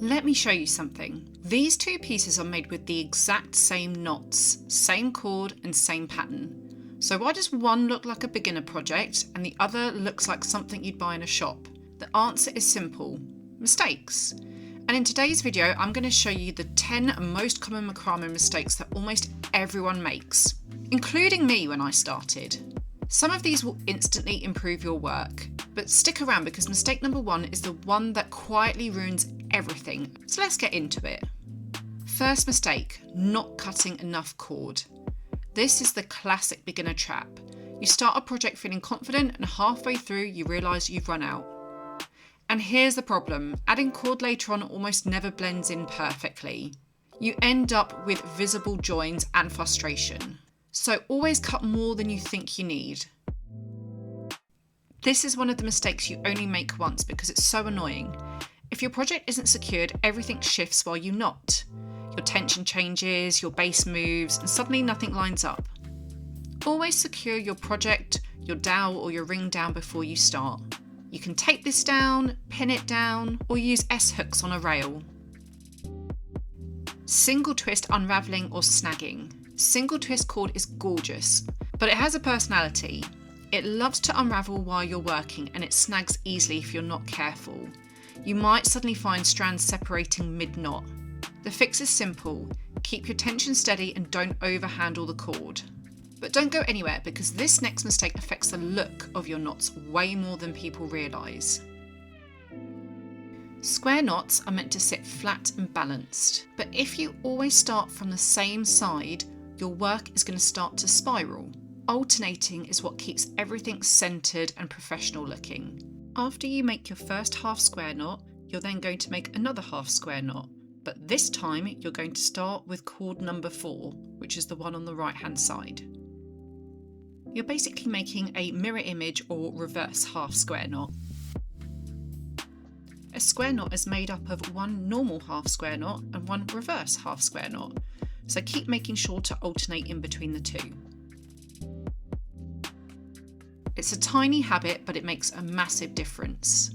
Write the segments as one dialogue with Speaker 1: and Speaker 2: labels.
Speaker 1: Let me show you something. These two pieces are made with the exact same knots, same cord and same pattern. So why does one look like a beginner project and the other looks like something you'd buy in a shop? The answer is simple: mistakes. And in today's video, I'm going to show you the 10 most common macrame mistakes that almost everyone makes, including me when I started. Some of these will instantly improve your work, but stick around because mistake number 1 is the one that quietly ruins everything. So let's get into it. First mistake, not cutting enough cord. This is the classic beginner trap. You start a project feeling confident and halfway through you realise you've run out. And here's the problem, adding cord later on almost never blends in perfectly. You end up with visible joins and frustration. So always cut more than you think you need. This is one of the mistakes you only make once because it's so annoying. If your project isn't secured, everything shifts while you knot. Your tension changes, your base moves, and suddenly nothing lines up. Always secure your project, your dowel or your ring down before you start. You can tape this down, pin it down, or use S-hooks on a rail. Single twist unravelling or snagging. Single twist cord is gorgeous, but it has a personality. It loves to unravel while you're working and it snags easily if you're not careful. You might suddenly find strands separating mid-knot. The fix is simple. Keep your tension steady and don't overhandle the cord. But don't go anywhere because this next mistake affects the look of your knots way more than people realise. Square knots are meant to sit flat and balanced, but if you always start from the same side, your work is going to start to spiral. Alternating is what keeps everything centred and professional looking. After you make your first half square knot, you're then going to make another half square knot, but this time you're going to start with cord number 4, which is the one on the right hand side. You're basically making a mirror image or reverse half square knot. A square knot is made up of one normal half square knot and one reverse half square knot, so keep making sure to alternate in between the two. It's a tiny habit, but it makes a massive difference.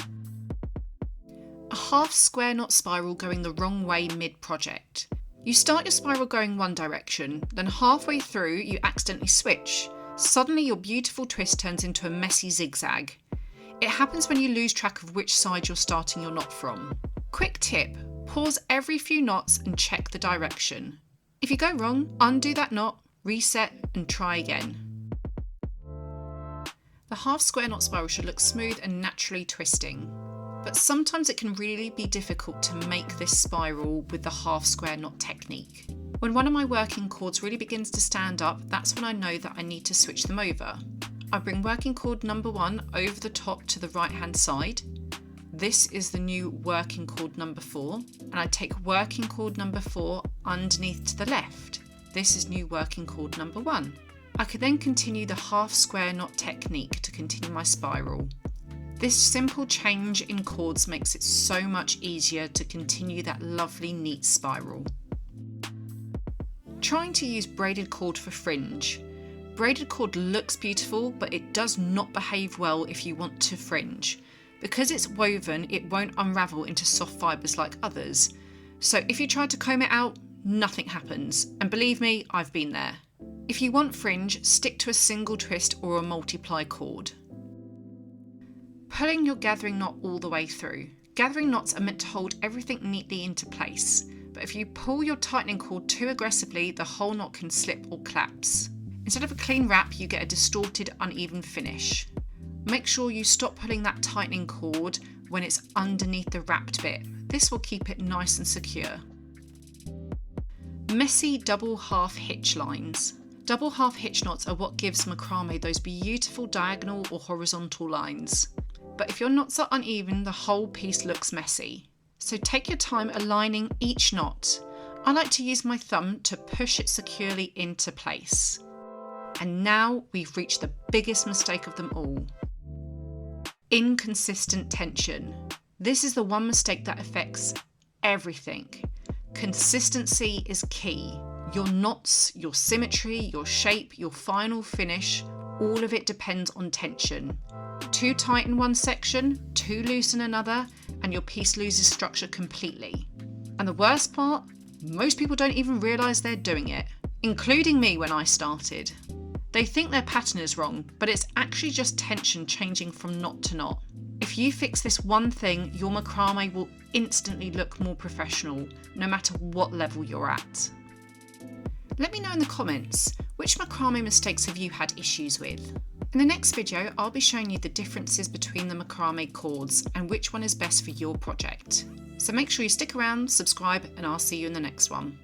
Speaker 1: A half square knot spiral going the wrong way mid-project. You start your spiral going one direction, then halfway through you accidentally switch. Suddenly your beautiful twist turns into a messy zigzag. It happens when you lose track of which side you're starting your knot from. Quick tip, pause every few knots and check the direction. If you go wrong, undo that knot, reset and try again. The half square knot spiral should look smooth and naturally twisting, but sometimes it can really be difficult to make this spiral with the half square knot technique. When one of my working cords really begins to stand up, that's when I know that I need to switch them over. I bring working cord number 1 over the top to the right hand side. This is the new working cord number 4, and I take working cord number 4 underneath to the left. This is new working cord number 1. I could then continue the half square knot technique to continue my spiral. This simple change in cords makes it so much easier to continue that lovely neat spiral. Trying to use braided cord for fringe. Braided cord looks beautiful, but it does not behave well if you want to fringe. Because it's woven, it won't unravel into soft fibres like others. So if you try to comb it out, nothing happens. And believe me, I've been there. If you want fringe, stick to a single twist or a multiply cord. Pulling your gathering knot all the way through. Gathering knots are meant to hold everything neatly into place, but if you pull your tightening cord too aggressively, the whole knot can slip or collapse. Instead of a clean wrap, you get a distorted, uneven finish. Make sure you stop pulling that tightening cord when it's underneath the wrapped bit. This will keep it nice and secure. Messy double half hitch lines. Double half hitch knots are what gives macrame those beautiful diagonal or horizontal lines. But if your knots are uneven, the whole piece looks messy. So take your time aligning each knot. I like to use my thumb to push it securely into place. And now we've reached the biggest mistake of them all. Inconsistent tension. This is the one mistake that affects everything. Consistency is key. Your knots, your symmetry, your shape, your final finish, all of it depends on tension. Too tight in one section, too loose in another, and your piece loses structure completely. And the worst part, most people don't even realise they're doing it, including me when I started. They think their pattern is wrong, but it's actually just tension changing from knot to knot. If you fix this one thing, your macrame will instantly look more professional, no matter what level you're at. Let me know in the comments, which macrame mistakes have you had issues with? In the next video, I'll be showing you the differences between the macrame cords and which one is best for your project. So make sure you stick around, subscribe, and I'll see you in the next one.